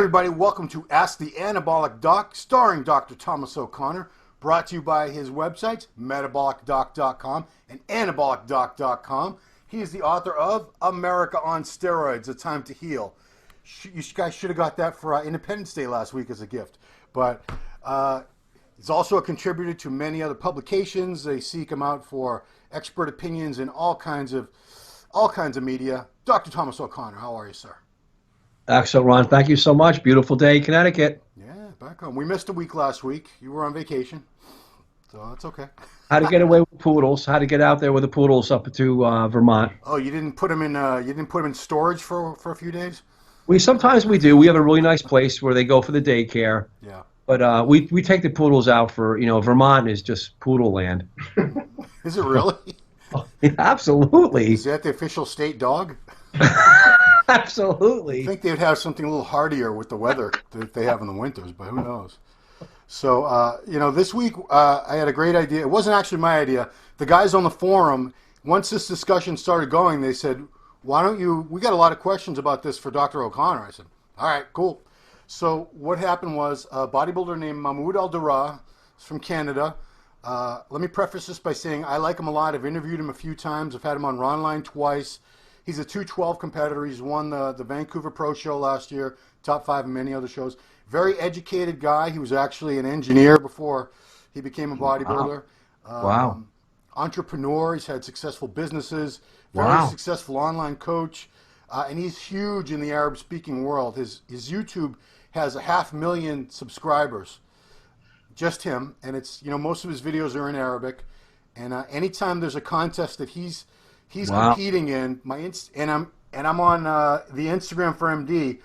everybody, welcome to Ask the Anabolic Doc, starring Dr. Thomas O'Connor, brought to you by his websites, metabolicdoc.com and anabolicdoc.com. He is the author of America on Steroids, A Time to Heal. You guys should have got that for Independence Day last week as a gift. But he's also a contributor to many other publications. They seek him out for expert opinions in all kinds of media. Dr. Thomas O'Connor, how are you, sir? Excellent, Ron. Thank you so much. Beautiful day, Connecticut. Yeah, back home. We missed a week last week. You were on vacation, so that's okay. How to get away with poodles? How to get out there with the poodles up to Vermont? Oh, you didn't put them in storage for a few days? Sometimes we do. We have a really nice place where they go for the daycare. Yeah. But we take the poodles out for Vermont is just poodle land. Is it really? Oh, yeah, absolutely. Is that the official state dog? Absolutely. I think they'd have something a little hardier with the weather that they have in the winters, but who knows? So, this week I had a great idea. It wasn't actually my idea. The guys on the forum, once this discussion started going, they said, why don't you, we got a lot of questions about this for Dr. O'Connor. I said, all right, cool. So what happened was a bodybuilder named Mahmoud Al-Dara from Canada. Let me preface this by saying I like him a lot. I've interviewed him a few times. I've had him on Ronline twice. He's a 212 competitor. He's won the Vancouver Pro Show last year, top 5 in many other shows. Very educated guy. He was actually an engineer before he became a bodybuilder. Wow. Entrepreneur. He's had successful businesses. Very successful online coach. And he's huge in the Arab-speaking world. His YouTube has 500,000 subscribers. Just him. And it's, most of his videos are in Arabic. And anytime there's a contest that he's competing in, and I'm on the Instagram for MD.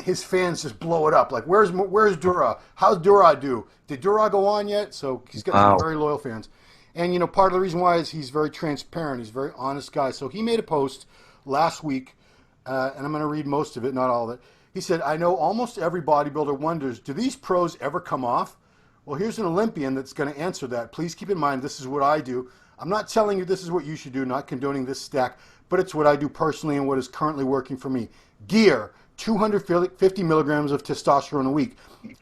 His fans just blow it up. Like, where's Dura? How's Dura do? Did Dura go on yet? So he's got some very loyal fans. And part of the reason why is he's very transparent. He's a very honest guy. So he made a post last week, and I'm going to read most of it, not all of it. He said, "I know almost every bodybuilder wonders, do these pros ever come off? Well, here's an Olympian that's going to answer that. Please keep in mind, this is what I do. I'm not telling you this is what you should do, not condoning this stack, but it's what I do personally and what is currently working for me. Gear, 250 milligrams of testosterone a week.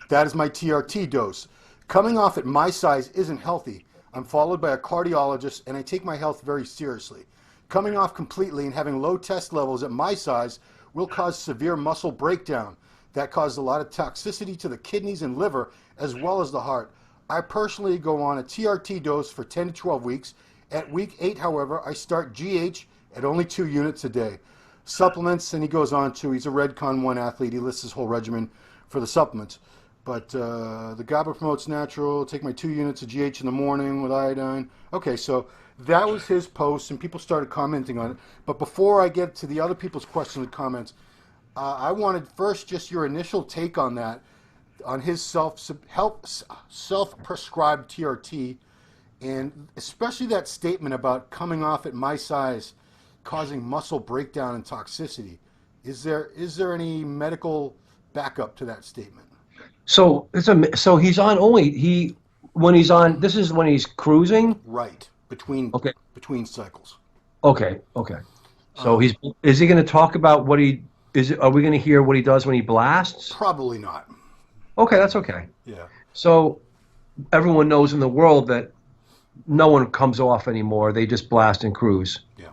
That is my TRT dose. Coming off at my size isn't healthy. I'm followed by a cardiologist, and I take my health very seriously. Coming off completely and having low test levels at my size will cause severe muscle breakdown. That causes a lot of toxicity to the kidneys and liver, as well as the heart. I personally go on a TRT dose for 10 to 12 weeks. At week 8, however, I start GH at only 2 units a day. Supplements," and he goes on to, he's a Redcon 1 athlete. He lists his whole regimen for the supplements. But the GABA promotes natural, take my 2 units of GH in the morning with iodine. Okay, so that was his post, and people started commenting on it. But before I get to the other people's questions and comments, I wanted first just your initial take on that, on his self-prescribed TRT, and especially that statement about coming off at my size causing muscle breakdown and toxicity. Is there any medical backup to that statement? So he's on when he's on. This is when he's cruising. Right, between cycles. Okay. So is he going to talk about what he is? Are we going to hear what he does when he blasts? Probably not. Okay, that's okay. Yeah. So everyone knows in the world that no one comes off anymore. They just blast and cruise. Yeah.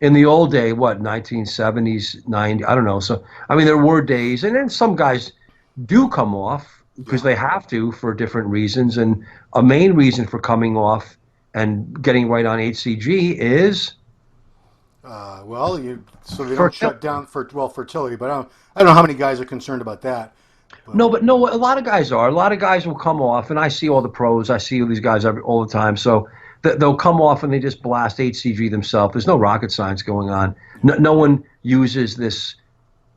In the old day, 1970s, 90s, I don't know. So, there were days, and then some guys do come off because they have to for different reasons. And a main reason for coming off and getting right on HCG is? So they don't shut down fertility, but I don't know how many guys are concerned about that. But. No, a lot of guys are. A lot of guys will come off, and I see all the pros. I see these guys all the time. So they'll come off and they just blast HCG themselves. There's no rocket science going on. No one uses this,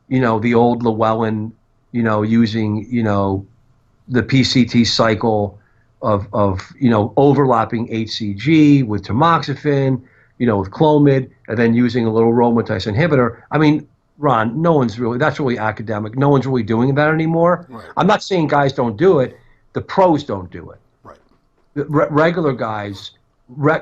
the old Llewellyn, using, the PCT cycle of overlapping HCG with tamoxifen, with Clomid, and then using a little aromatase inhibitor. Ron, that's really academic. No one's really doing that anymore. Right. I'm not saying guys don't do it. The pros don't do it. Right. Regular guys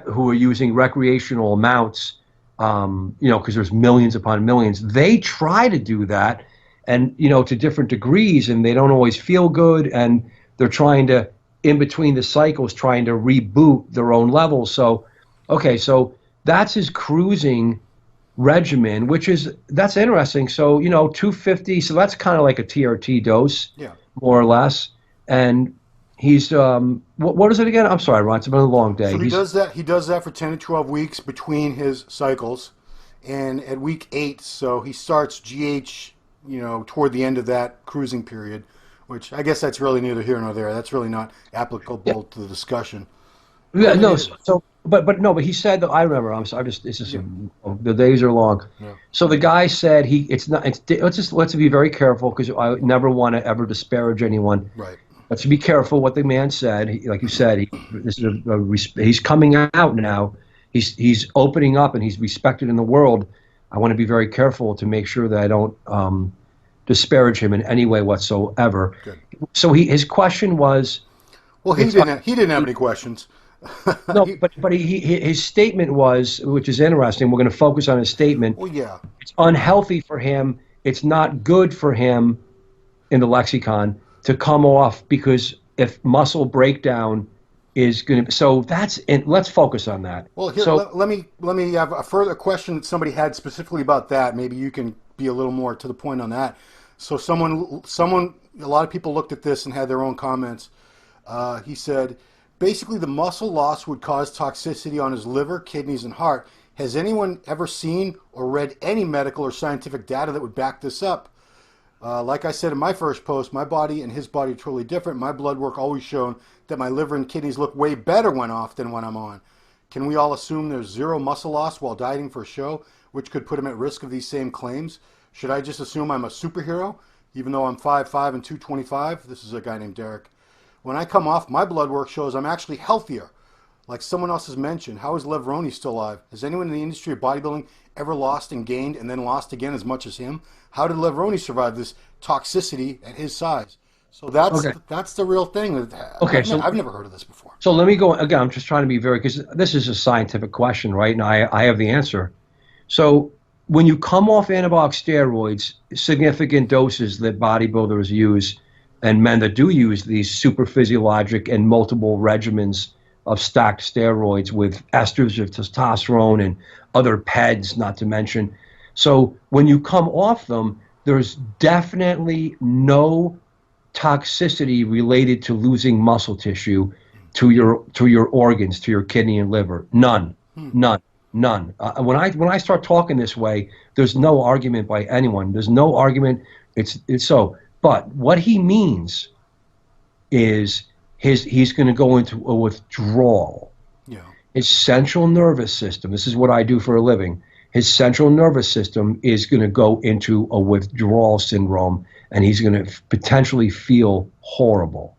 who are using recreational amounts, because there's millions upon millions, they try to do that, and to different degrees, and they don't always feel good, and they're trying to, in between the cycles, trying to reboot their own levels. So, okay, so that's his cruising regimen, that's interesting. So, 250, so that's kind of like a TRT dose, more or less. And he's, what is it again? I'm sorry, Ron, it's been a long day. So he does that for 10 to 12 weeks between his cycles. And at week 8, so he starts GH, toward the end of that cruising period, which I guess that's really neither here nor there. That's really not applicable to the discussion. Yeah, no. So, but he said that, I remember. The days are long. Yeah. So the guy said let's be very careful, because I never want to ever disparage anyone. Right. Let's be careful what the man said. Like you said, he's coming out now. He's opening up, and he's respected in the world. I want to be very careful to make sure that I don't disparage him in any way whatsoever. Good. So his question was. Well, he didn't have any questions. No, but his statement was, which is interesting. We're going to focus on his statement. Well, yeah. It's unhealthy for him. It's not good for him, in the lexicon, to come off, because if muscle breakdown is going to, so that's, and let's focus on that. Well, here, let me have a further question that somebody had specifically about that. Maybe you can be a little more to the point on that. So a lot of people looked at this and had their own comments. He said, basically, the muscle loss would cause toxicity on his liver, kidneys, and heart. Has anyone ever seen or read any medical or scientific data that would back this up? Like I said in my first post, my body and his body are totally different. My blood work always shown that my liver and kidneys look way better when off than when I'm on. Can we all assume there's zero muscle loss while dieting for a show, which could put him at risk of these same claims? Should I just assume I'm a superhero, even though I'm 5'5" and 225? This is a guy named Derek. When I come off, my blood work shows I'm actually healthier. Like someone else has mentioned, how is Levroni still alive? Has anyone in the industry of bodybuilding ever lost and gained and then lost again as much as him? How did Levroni survive this toxicity at his size? So that's the real thing. I've never heard of this before. So let me go again. I'm just trying to be because this is a scientific question, right? And I have the answer. So when you come off anabolic steroids, significant doses that bodybuilders use, and men that do use these super physiologic and multiple regimens of stacked steroids with esters of testosterone and other PEDs, not to mention. So when you come off them, there's definitely no toxicity related to losing muscle tissue to your organs, to your kidney and liver. None. When I start talking this way, there's no argument by anyone. There's no argument. It's so. But what he means is he's going to go into a withdrawal. Yeah. His central nervous system, this is what I do for a living, his central nervous system is going to go into a withdrawal syndrome, and he's going to potentially feel horrible.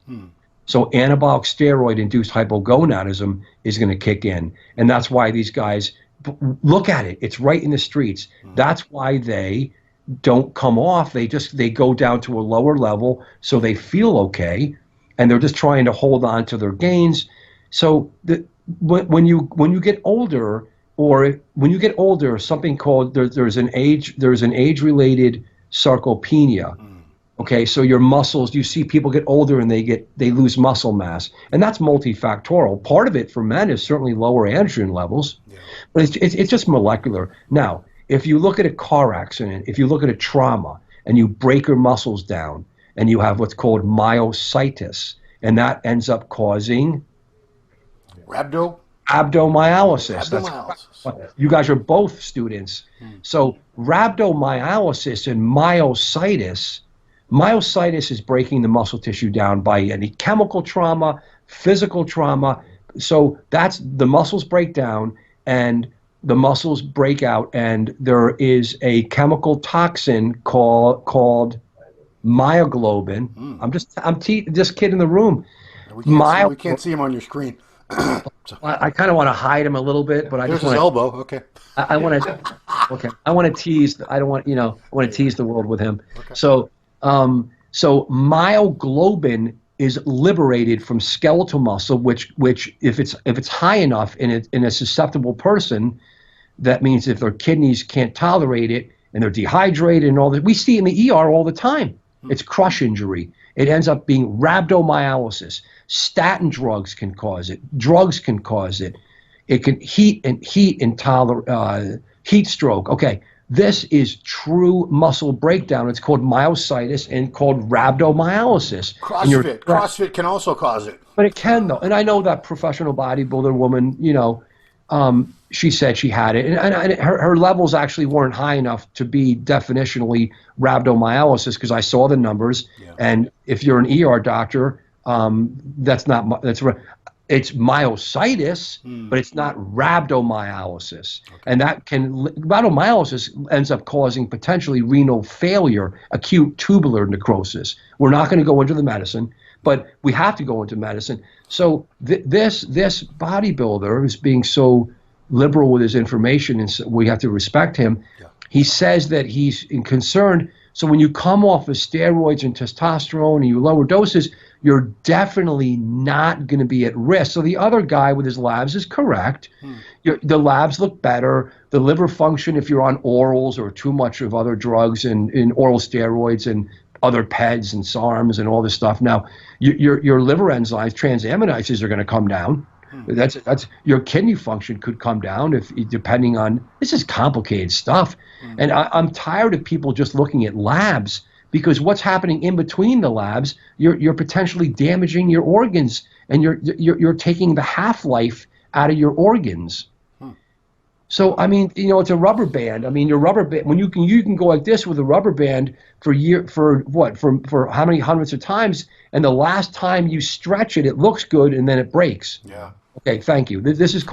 So anabolic steroid-induced hypogonadism is going to kick in. And that's why these guys, look at it, it's right in the streets. That's why they don't come off. They go down to a lower level so they feel okay, and they're just trying to hold on to their gains. So when you get older, something called there's an age-related sarcopenia. Okay, so your muscles, you see people get older and they lose muscle mass, and that's multifactorial. Part of it for men is certainly lower androgen levels, but it's just molecular. Now, if you look at a car accident, if you look at a trauma, and you break your muscles down, and you have what's called myositis, and that ends up causing rhabdomyolysis. You guys are both students. So rhabdomyolysis and myositis is breaking the muscle tissue down by any chemical trauma, physical trauma. So that's the muscles break down and the muscles break out, and there is a chemical toxin called myoglobin. I'm this kid in the room. We can't see him on your screen. I kind of want to hide him a little bit, but there's his elbow. Okay. I want to. Okay. I want to tease. I don't want. I want to tease the world with him. Okay. So myoglobin is liberated from skeletal muscle, which if it's high enough in a susceptible person, that means if their kidneys can't tolerate it and they're dehydrated and all that. We see it in the ER all the time. It's crush injury. It ends up being rhabdomyolysis. Statin drugs can cause it. Drugs can cause it. It can heat stroke. Okay, this is true muscle breakdown. It's called myositis and called rhabdomyolysis. CrossFit can also cause it. But it can, though. And I know that professional bodybuilder woman, she said she had it. And her levels actually weren't high enough to be definitionally rhabdomyolysis because I saw the numbers. Yeah. And if you're an ER doctor, it's myositis, but it's not rhabdomyolysis. Okay. And rhabdomyolysis ends up causing potentially renal failure, acute tubular necrosis. We're not going to go into the medicine, but we have to go into medicine. So this bodybuilder who's being so liberal with his information, and so we have to respect him. Yeah. He says that he's concerned. So when you come off of steroids and testosterone and you lower doses, you're definitely not going to be at risk. So the other guy with his labs is correct. The labs look better. The liver function, if you're on orals or too much of other drugs and oral steroids and other PEDs and SARMs and all this stuff. Now, your liver enzymes, transaminases are going to come down. That's your kidney function could come down depending on, this is complicated stuff. And I'm tired of people just looking at labs, because what's happening in between the labs, you're potentially damaging your organs, and you're taking the half-life out of your organs. So I mean, it's a rubber band. I mean, your rubber band, when you can go like this with a rubber band for how many hundreds of times, and the last time you stretch it, it looks good, and then it breaks. Yeah. Okay, thank you. This is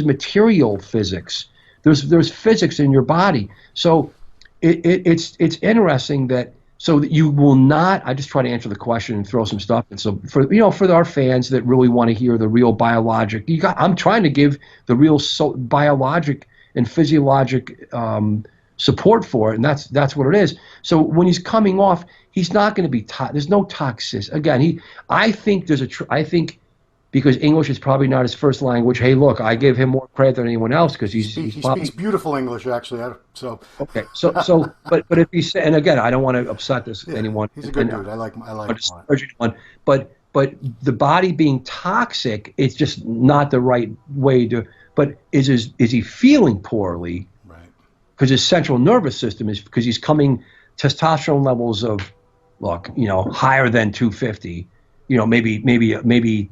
material physics. There's physics in your body. So it's interesting that you will not. I just try to answer the question and throw some stuff in. So for our fans that really want to hear the real biologic, I'm trying to give the real biologic and physiologic support for it, and that's what it is. So when he's coming off, he's not going to be there's no toxicity. Again, I think because English is probably not his first language. Hey, look, I give him more credit than anyone else because he speaks beautiful English, actually. Okay, but if he said, and again, I don't want to upset anyone. He's a good dude. I like him. But the body being toxic, it's just not the right way to. But is he feeling poorly? Right. Because his central nervous system is, because he's coming testosterone levels of, higher than 250. Maybe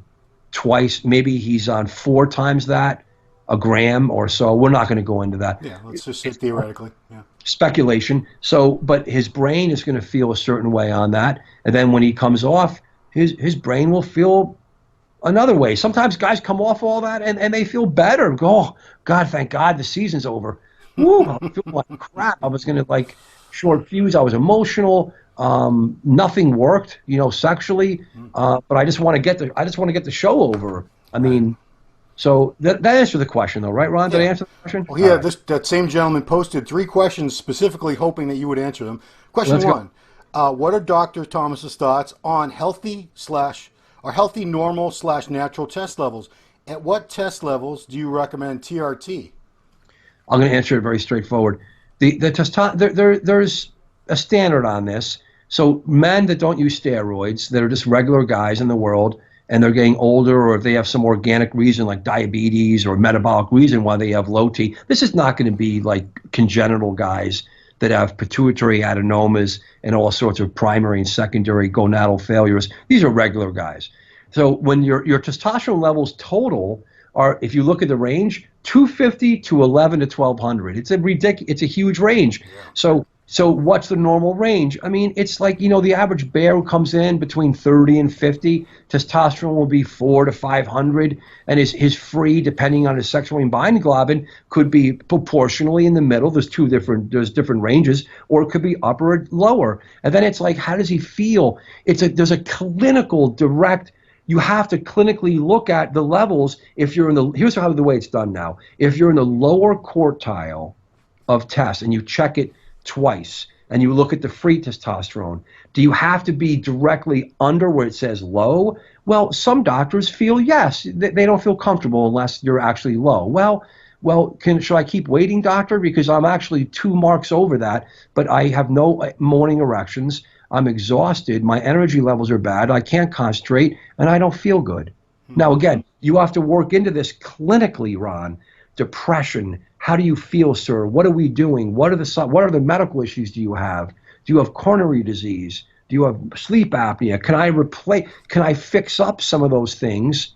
twice, maybe he's on 4 times that, a gram or so. We're not going to go into that. Yeah, let's just say theoretically. Yeah. Speculation. So, but his brain is going to feel a certain way on that, and then when he comes off, his brain will feel another way. Sometimes guys come off all that and they feel better and go, oh, God, thank God the season's over. Woo, I feel like crap. I was going to short fuse. I was emotional. Nothing worked, sexually. But I just want to get the show over. I mean, so that answered the question, though, right, Ron? Did I answer the question? Well, yeah. That same gentleman posted 3 questions specifically, hoping that you would answer them. Question 1: what are Dr. Thomas's thoughts on healthy normal / natural test levels? At what test levels do you recommend TRT? I'm going to answer it very straightforward. There's a standard on this. So men that don't use steroids, that are just regular guys in the world, and they're getting older, or if they have some organic reason like diabetes or metabolic reason why they have low T, this is not going to be like congenital guys that have pituitary adenomas and all sorts of primary and secondary gonadal failures. These are regular guys. So when your testosterone levels total are, if you look at the range, 250 to 11 to 1200. It's a huge range. Yeah. So what's the normal range? I mean, it's like, the average bear who comes in between 30 and 50, testosterone will be 400 to 500, and his free, depending on his sexually binding globin, could be proportionally in the middle. There's different ranges, or it could be upper or lower. And then it's like, how does he feel? There's a clinical direct. You have to clinically look at the levels. If you're here's how the way it's done now. If you're in the lower quartile of tests and you check it twice and you look at the free testosterone, do you have to be directly under where it says low? Well, some doctors feel yes. They don't feel comfortable unless you're actually low. Well, Well, should I keep waiting, doctor? Because I'm actually 2 marks over that, but I have no morning erections. I'm exhausted. My energy levels are bad. I can't concentrate, and I don't feel good. Now, again, you have to work into this clinically, Ron. Depression. How do you feel, sir? What are we doing? What are the medical issues do you have? Do you have coronary disease? Do you have sleep apnea? Can I fix up some of those things?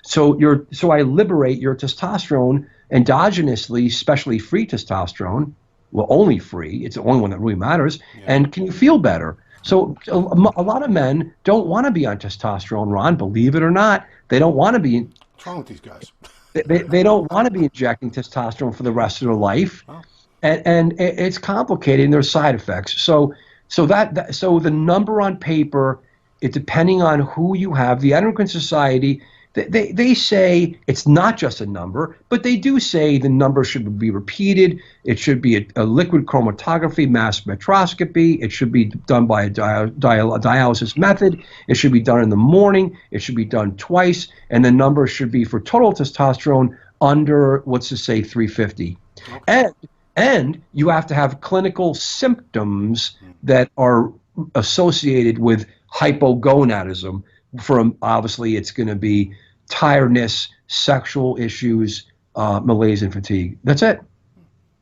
So I liberate your testosterone endogenously, especially free testosterone. Well, only free. It's the only one that really matters. Yeah. And can you feel better? So a lot of men don't want to be on testosterone, Ron, believe it or not. They don't want to be. What's wrong with these guys? They don't want to be injecting testosterone for the rest of their life. Oh. And it's complicated and there's side effects. So the number on paper, it depending on who you have, the Endocrine Society, they say it's not just a number, but they do say the number should be repeated. It should be a liquid chromatography, mass spectroscopy. It should be done by a dialysis method. It should be done in the morning. It should be done twice. And the number should be for total testosterone under, let's just say, 350. Okay. And you have to have clinical symptoms that are associated with hypogonadism. From obviously, it's going to be tiredness, sexual issues, malaise, and fatigue. That's it.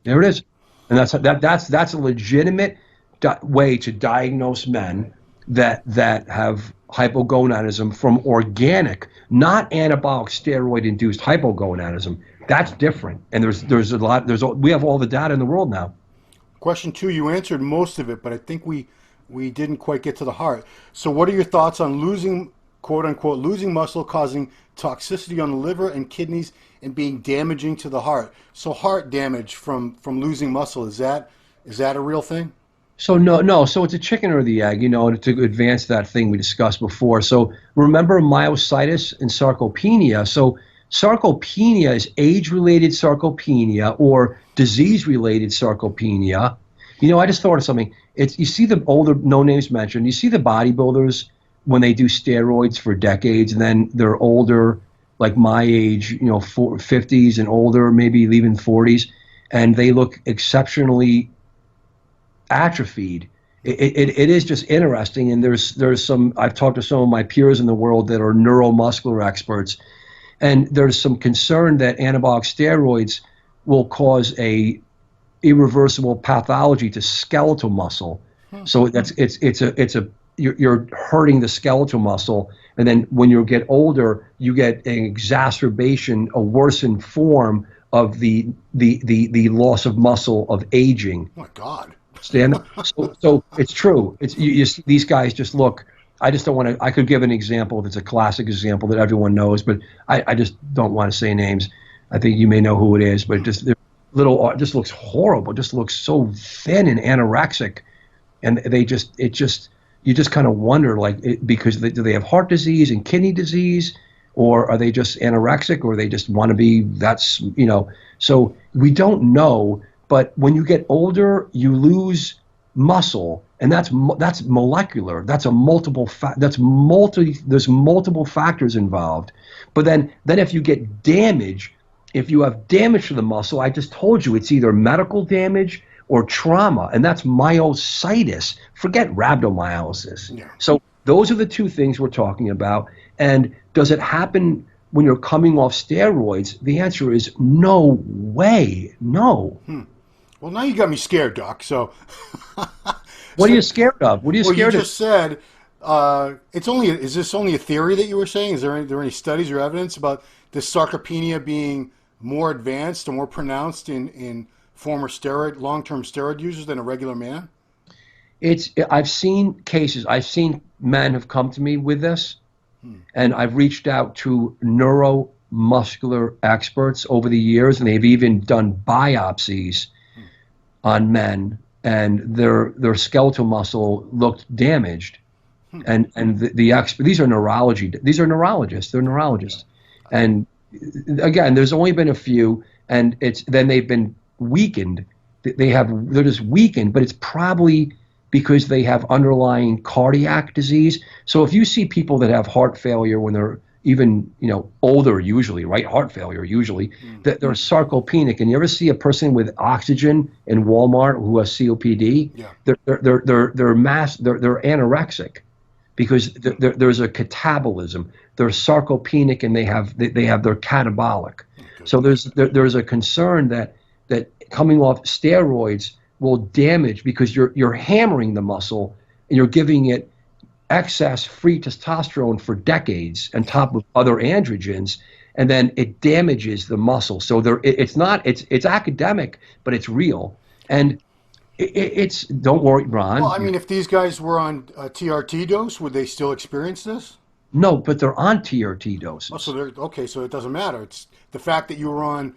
There it is, and that's a legitimate way to diagnose men that have hypogonadism from organic, not anabolic steroid induced hypogonadism. That's different, and we have all the data in the world now. Question 2, you answered most of it, but I think we didn't quite get to the heart. So what are your thoughts on losing, quote unquote, losing muscle causing toxicity on the liver and kidneys and being damaging to the heart? So heart damage from losing muscle, is that a real thing? So no. So it's a chicken or the egg, to advance that thing we discussed before. So remember myositis and sarcopenia. So sarcopenia is age-related sarcopenia or disease-related sarcopenia. I just thought of something. You see the older, no names mentioned, you see the bodybuilders when they do steroids for decades and then they're older, like my age, 50s and older, maybe even 40s, and they look exceptionally atrophied. It is just interesting, and there's some, I've talked to some of my peers in the world that are neuromuscular experts, and there's some concern that anabolic steroids will cause a irreversible pathology to skeletal muscle. So you're hurting the skeletal muscle, and then when you get older, you get an exacerbation, a worsened form of the loss of muscle of aging. Oh my God! So it's true. You see, these guys just look. I just don't want to. I could give an example. It's a classic example that everyone knows, but I just don't want to say names. I think you may know who it is, but just just looks horrible. Just looks so thin and anorexic, and you just kind of wonder, because do they have heart disease and kidney disease, or are they just anorexic, or they just want to be? So we don't know. But when you get older, you lose muscle, and that's molecular. That's there's multiple factors involved. But then if you get damage. If you have damage to the muscle, I just told you it's either medical damage or trauma, and that's myositis. Forget rhabdomyolysis. Yeah. So those are the two things we're talking about. And does it happen when you're coming off steroids? The answer is no way, no. Well, now you got me scared, Doc. So what are you scared of? What are you scared of? You just said is this only a theory that you were saying? Is there any studies or evidence about this sarcopenia being more advanced or more pronounced in former long-term steroid users than a regular man? I've seen cases. I've seen men have come to me with this, and I've reached out to neuromuscular experts over the years, and they've even done biopsies on men, and their skeletal muscle looked damaged. And these are neurologists. They're neurologists, and again, there's only been a few, and then they've been weakened. They're just weakened, but it's probably because they have underlying cardiac disease. So if you see people that have heart failure when they're even older usually, right? Heart failure usually, that they're sarcopenic. And you ever see a person with oxygen in Walmart who has COPD? Yeah. They're anorexic because there's a catabolism. They're sarcopenic and they have their catabolic. Okay. So there's a concern that coming off steroids will damage because you're hammering the muscle and you're giving it excess free testosterone for decades on top of other androgens, and then it damages the muscle. So it's academic, but it's real. And it's don't worry, Ron. Well, I mean, if these guys were on a TRT dose, would they still experience this? No, but they're on TRT doses. Oh, so okay, so it doesn't matter. It's the fact that you were on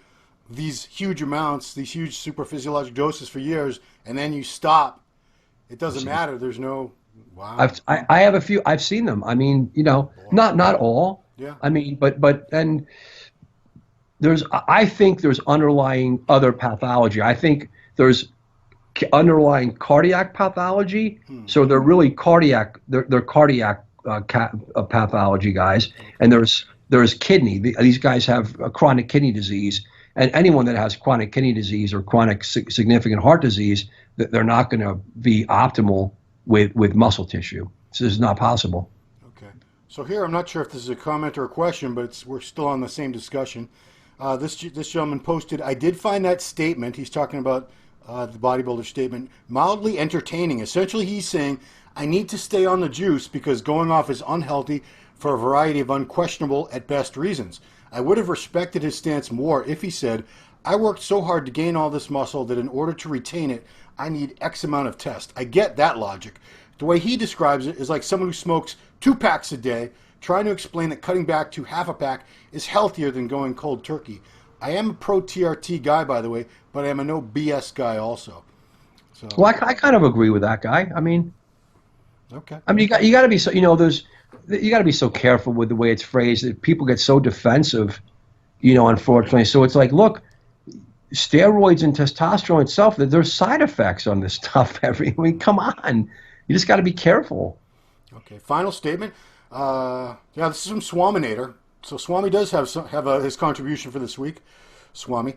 these huge amounts, these huge super physiologic doses for years, and then you stop. It doesn't matter. There's no. Wow. I have a few. I've seen them. I mean, not all. Yeah. I mean, but then I think there's underlying other pathology. I think there's underlying cardiac pathology. So they're really cardiac. They're cardiac pathology guys. And there's kidney. These guys have a chronic kidney disease. And anyone that has chronic kidney disease or chronic significant heart disease, they're not going to be optimal with muscle tissue. This is not possible. Okay. So here, I'm not sure if this is a comment or a question, but we're still on the same discussion. This gentleman posted, I did find that statement, he's talking about the bodybuilder statement, mildly entertaining. Essentially, he's saying, I need to stay on the juice because going off is unhealthy for a variety of unquestionable, at best, reasons. I would have respected his stance more if he said, I worked so hard to gain all this muscle that in order to retain it, I need X amount of test. I get that logic. The way he describes it is like someone who smokes 2 packs a day, trying to explain that cutting back to half a pack is healthier than going cold turkey. I am a pro TRT guy, by the way, but I am a no BS guy also. So. Well, I kind of agree with that guy. I mean, okay. I mean, you got to be so, you got to be so careful with the way it's phrased that people get so defensive, unfortunately. So it's like, look, steroids and testosterone itself, there's side effects on this stuff. I mean, come on. You just got to be careful. Okay, final statement. This is from Swaminator. So Swami does have his contribution for this week. Swami.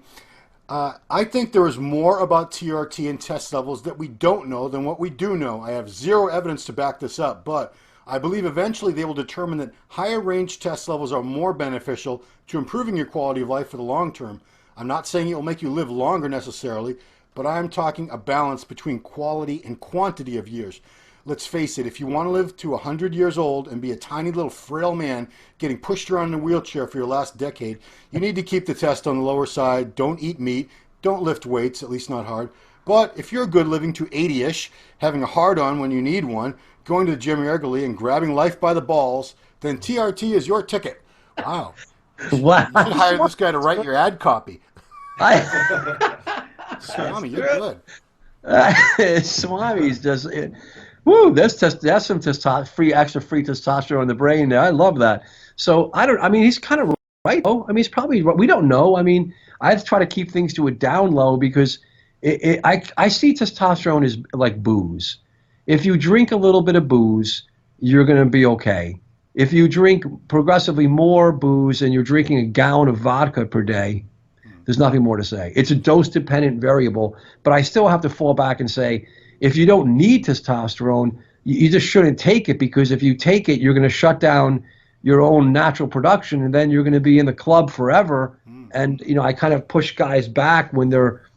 I think there is more about TRT and test levels that we don't know than what we do know. I have zero evidence to back this up, but I believe eventually they will determine that higher range test levels are more beneficial to improving your quality of life for the long term. I'm not saying it will make you live longer necessarily, but I am talking a balance between quality and quantity of years. Let's face it, if you want to live to 100 years old and be a tiny little frail man getting pushed around in a wheelchair for your last decade, you need to keep the test on the lower side. Don't eat meat. Don't lift weights, at least not hard. But if you're good living to 80-ish, having a hard-on when you need one, going to the gym regularly and grabbing life by the balls, then TRT is your ticket. Wow. Wow. You should hire this guy to write your ad copy. Swami, you're good. Swami's just, woo, that's some extra free testosterone in the brain there. I love that. So he's kind of right. Oh, I mean, he's probably right. We don't know. I mean, I try to keep things to a down low because I see testosterone as like booze. If you drink a little bit of booze, you're going to be okay. If you drink progressively more booze and you're drinking a gallon of vodka per day, there's nothing more to say. It's a dose-dependent variable, but I still have to fall back and say, if you don't need testosterone, you just shouldn't take it, because if you take it, you're going to shut down your own natural production, and then you're going to be in the club forever. And, I kind of push guys back when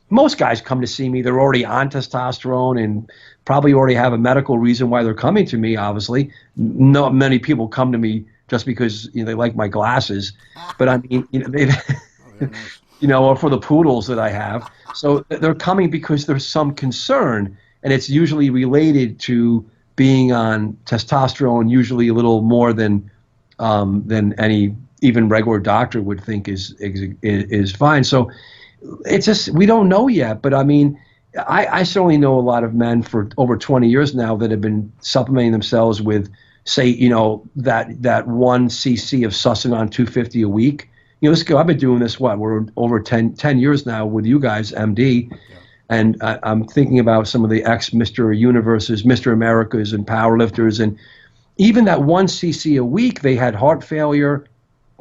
most guys come to see me, they're already on testosterone and probably already have a medical reason why they're coming to me, obviously. Not many people come to me just because they like my glasses. But I mean, or for the poodles that I have. So they're coming because there's some concern, and it's usually related to being on testosterone, usually a little more than any even regular doctor would think is fine. So it's just, we don't know yet. But I mean, I certainly know a lot of men for over 20 years now that have been supplementing themselves with, say, that 1 cc of Sustanon 250 a week. I've been doing this, we're over 10 years now with you guys, MD. Yeah. And I'm thinking about some of the ex-Mr. Universes, Mr. Americas, and powerlifters. And even that 1 cc a week, they had heart failure,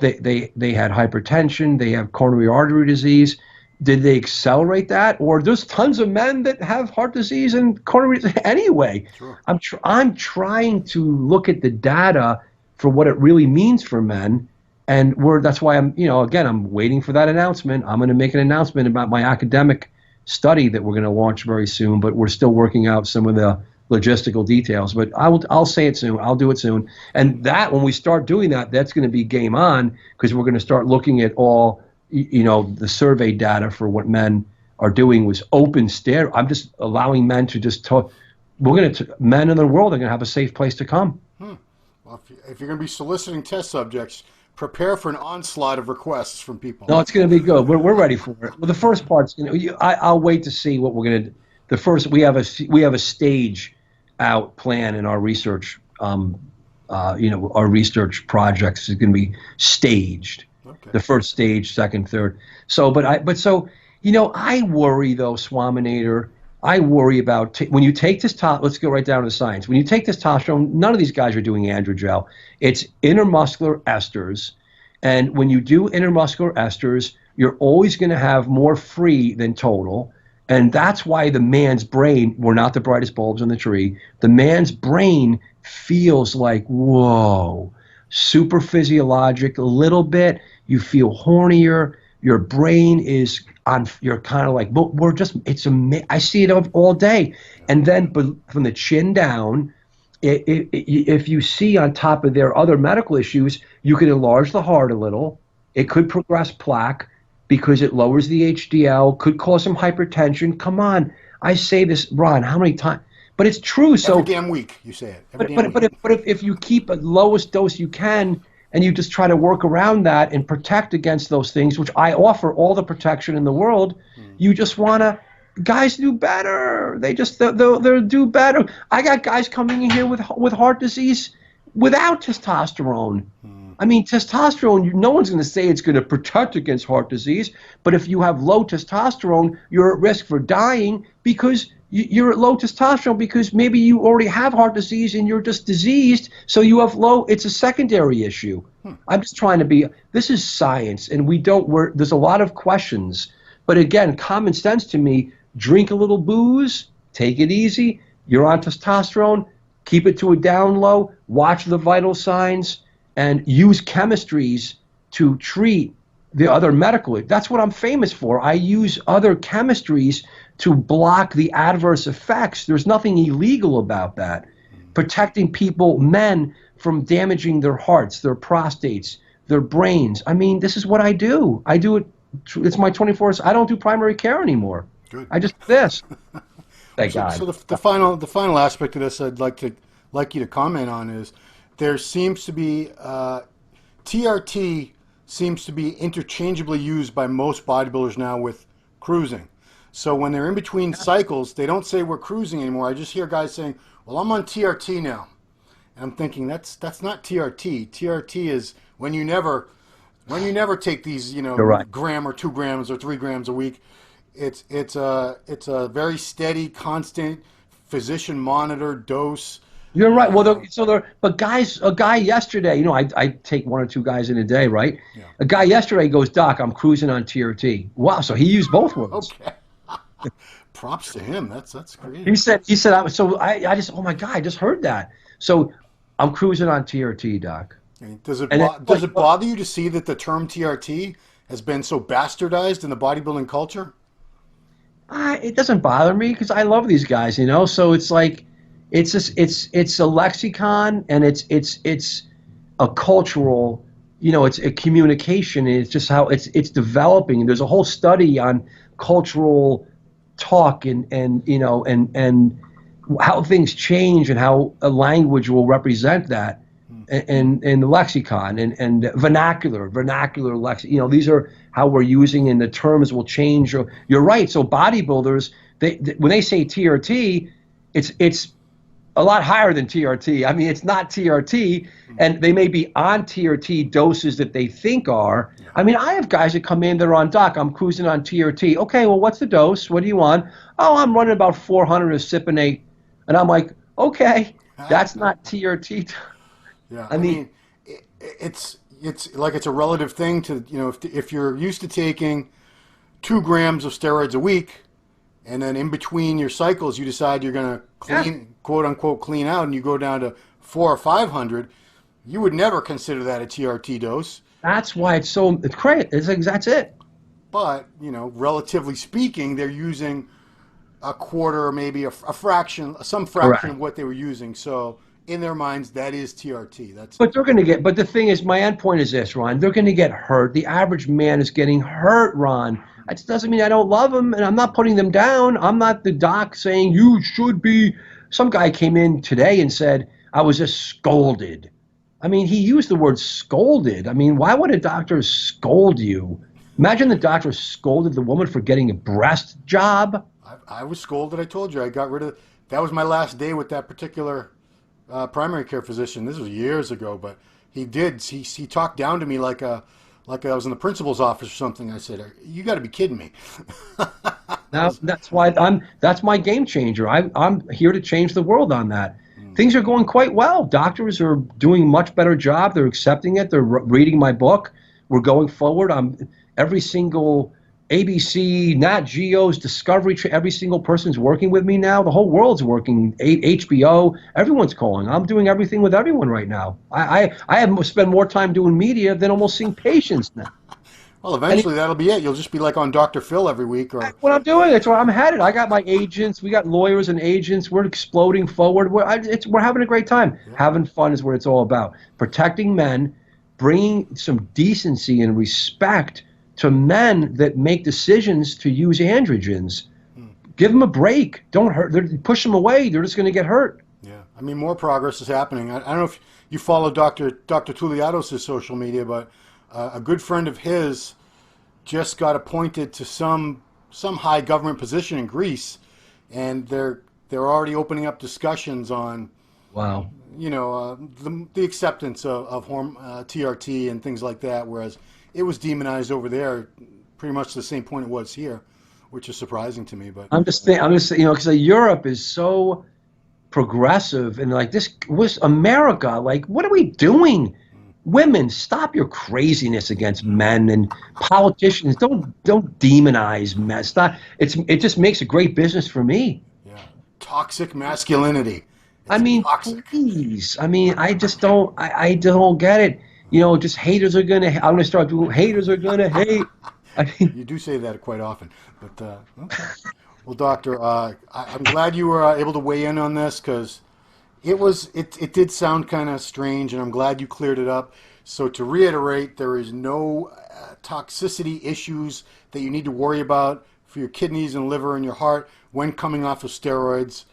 they had hypertension, they have coronary artery disease. Did they accelerate that? Or there's tons of men that have heart disease and coronary disease anyway. Sure. I'm trying to look at the data for what it really means for men. And that's why I'm waiting for that announcement. I'm going to make an announcement about my academic study that we're going to launch very soon, but we're still working out some of the logistical details. But I'll say it soon. I'll do it soon. And that, when we start doing that, that's going to be game on, because we're going to start looking at all, the survey data for what men are doing was open steroid. I'm just allowing men to just talk. Men in the world are going to have a safe place to come. Well, if you're going to be soliciting test subjects, prepare for an onslaught of requests from people. No, it's going to be good. We're ready for it. Well, the first part's, I'll wait to see what we're going to do. The first, we have a stage out plan in our research. Our research projects is going to be staged. Okay. The first stage, second, third. So, I worry though, Swaminator. I worry about when you take this let's go right down to the science. When you take testosterone, none of these guys are doing androgel. It's intermuscular esters. And when you do intermuscular esters, you're always going to have more free than total. And that's why the man's brain, we're not the brightest bulbs in the tree, the man's brain feels like, whoa, super physiologic a little bit. You feel hornier. Your brain is you're kind of like, but I see it all day. And then from the chin down, if you see on top of their other medical issues, you could enlarge the heart a little. It could progress plaque because it lowers the HDL, could cause some hypertension. Come on. I say this, Ron, how many times? But it's true. So every damn week, you say it. But if you keep a lowest dose you can, and you just try to work around that and protect against those things, which I offer all the protection in the world, you just want to, guys do better. They'll do better. I got guys coming in here with heart disease without testosterone. I mean, testosterone, no one's going to say it's going to protect against heart disease, but if you have low testosterone, you're at risk for dying because you're at low testosterone because maybe you already have heart disease and you're just diseased, so you have it's a secondary issue. I'm just trying to this is science, and there's a lot of questions. But again, common sense to me, drink a little booze, take it easy, you're on testosterone, keep it to a down low, watch the vital signs, and use chemistries to treat the other medical. That's what I'm famous for. I use other chemistries to block the adverse effects. There's nothing illegal about that. Protecting men from damaging their hearts, their prostates, their brains. I mean, this is what I do. I do it. It's my 24 hours. I don't do primary care anymore. Good. I just do this. Thank God. So the final aspect of this I'd like you to comment on is there seems to be TRT seems to be interchangeably used by most bodybuilders now with cruising. So when they're in between cycles, they don't say we're cruising anymore. I just hear guys saying, well, I'm on TRT now. And I'm thinking that's not TRT. TRT is when you never take these, right. gram or 2 grams or 3 grams a week. It's a very steady, constant, physician monitored dose. You're right. Well, but a guy yesterday, I take 1 or 2 guys in a day, right? Yeah. A guy yesterday goes, Doc, I'm cruising on TRT. Wow. So he used both words. Okay. Props to him. That's great. He said, I just, oh my God, I just heard that. So I'm cruising on TRT, Doc. Does it bother you to see that the term TRT has been so bastardized in the bodybuilding culture? It doesn't bother me because I love these guys, So it's like, it's a lexicon, and it's a cultural, it's a communication. And it's just how it's developing. And there's a whole study on cultural talk and how things change and how a language will represent that, and the lexicon and vernacular lexicon. These are how we're using, and the terms will change. You're right. So bodybuilders, when they say TRT, it's a lot higher than TRT. I mean, it's not TRT, and they may be on TRT doses that they think are. Yeah. I mean, I have guys that come in, they're on, Doc, I'm cruising on TRT. Okay, well, what's the dose? What do you want? Oh, I'm running about 400 of Cypionate. And I'm like, okay, that's not TRT. Yeah, I mean, it's it's like it's a relative thing to, if you're used to taking 2 grams of steroids a week, and then in between your cycles you decide you're going to clean, quote unquote, clean out, and you go down to 400 or 500, you would never consider that a TRT dose. That's why it's great. That's it. But, relatively speaking, they're using a quarter or maybe a fraction, some fraction of what they were using. So in their minds, that is TRT. But they're going to get. But the thing is, my end point is this, Ron. They're going to get hurt. The average man is getting hurt, Ron. That doesn't mean I don't love them, and I'm not putting them down. I'm not the doc saying you should be. Some guy came in today and said I was just scolded. I mean, he used the word scolded. I mean, why would a doctor scold you? Imagine the doctor scolded the woman for getting a breast job. I was scolded. I told you I got rid of. That was my last day with that particular primary care physician. This was years ago, but he did. He talked down to me like I was in the principal's office or something. I said, "You got to be kidding me." Now that's why that's my game changer. I'm here to change the world on that. Things are going quite well. Doctors are doing a much better job. They're accepting it. They're reading my book. We're going forward. Every single ABC, Nat Geo's, Discovery, every single person's working with me now. The whole world's working. HBO, everyone's calling. I'm doing everything with everyone right now. I have spent more time doing media than almost seeing patients now. Well, eventually that'll be it. You'll just be like on Dr. Phil every week. Or that's what I'm doing. That's where I'm headed. I got my agents. We got lawyers and agents. We're exploding forward. We're having a great time. Yeah. Having fun is what it's all about. Protecting men, bringing some decency and respect to men that make decisions to use androgens. Give them a break. Don't hurt. Push them away. They're just going to get hurt. Yeah. I mean, more progress is happening. I don't know if you follow Dr. Tuliados' social media, but a good friend of his just got appointed to some high government position in Greece, and they're already opening up discussions on, wow, the acceptance of TRT and things like that, whereas it was demonized over there, pretty much the same point it was here, which is surprising to me. But I'm just because Europe is so progressive, and like this was America. Like, what are we doing? Women, stop your craziness against men, and politicians don't demonize men. It just makes a great business for me. Yeah, toxic masculinity. Toxic. Please. I just don't. I don't get it. Just haters are gonna. I'm gonna start doing. Haters are gonna hate. You do say that quite often, but okay. Well, Doctor, I'm glad you were able to weigh in on this, because it did sound kind of strange, and I'm glad you cleared it up. So to reiterate, there is no toxicity issues that you need to worry about for your kidneys and liver and your heart when coming off of steroids.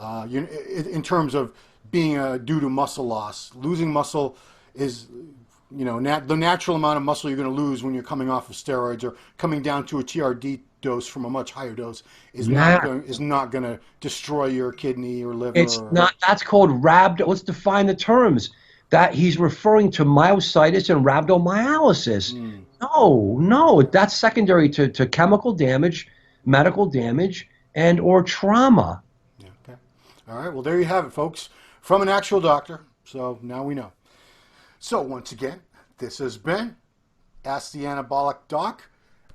In terms of being due to muscle loss, losing muscle is the natural amount of muscle you're going to lose when you're coming off of steroids, or coming down to a TRT dose from a much higher dose is not going to destroy your kidney or liver. It's not. That's called Let's define the terms. That he's referring to myositis and rhabdomyolysis. No, that's secondary to chemical damage, medical damage, and or trauma. Yeah, okay. All right. Well, there you have it, folks, from an actual doctor. So now we know. So once again, this has been Ask the Anabolic Doc.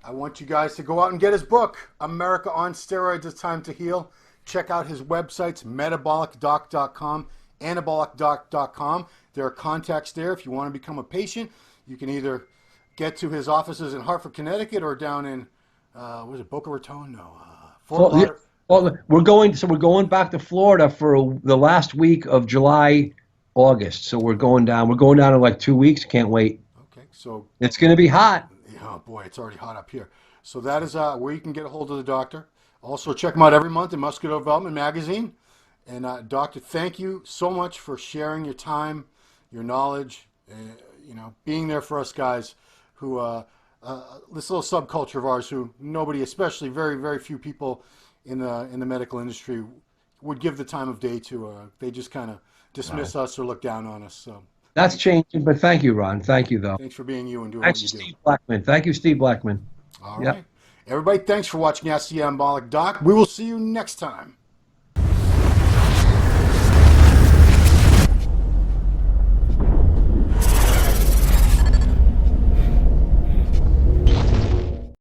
I want you guys to go out and get his book, America on Steroids, It's Time to Heal. Check out his websites, metabolicdoc.com, anabolicdoc.com. There are contacts there. If you want to become a patient, you can either get to his offices in Hartford, Connecticut, or down in, Boca Raton? No, Fort Lauderdale. Well, we're going back to Florida for the last week of July, August. So we're going down. We're going down in like 2 weeks. Can't wait. Okay, so it's going to be hot. Oh boy, it's already hot up here. So that is where you can get a hold of the doctor. Also, check him out every month in Muscular Development Magazine. And Doctor, thank you so much for sharing your time, your knowledge, being there for us guys who, this little subculture of ours who nobody, especially very, very few people in the medical industry, would give the time of day to. They just kind of dismiss us or look down on us. So that's changing, but thank you, Ron. Thank you, though. Thanks for being you and doing what you do. Steve Blackman. Thank you, Steve Blackman. All right. Everybody, thanks for watching Ask the Anabolic Doc. We will see you next time.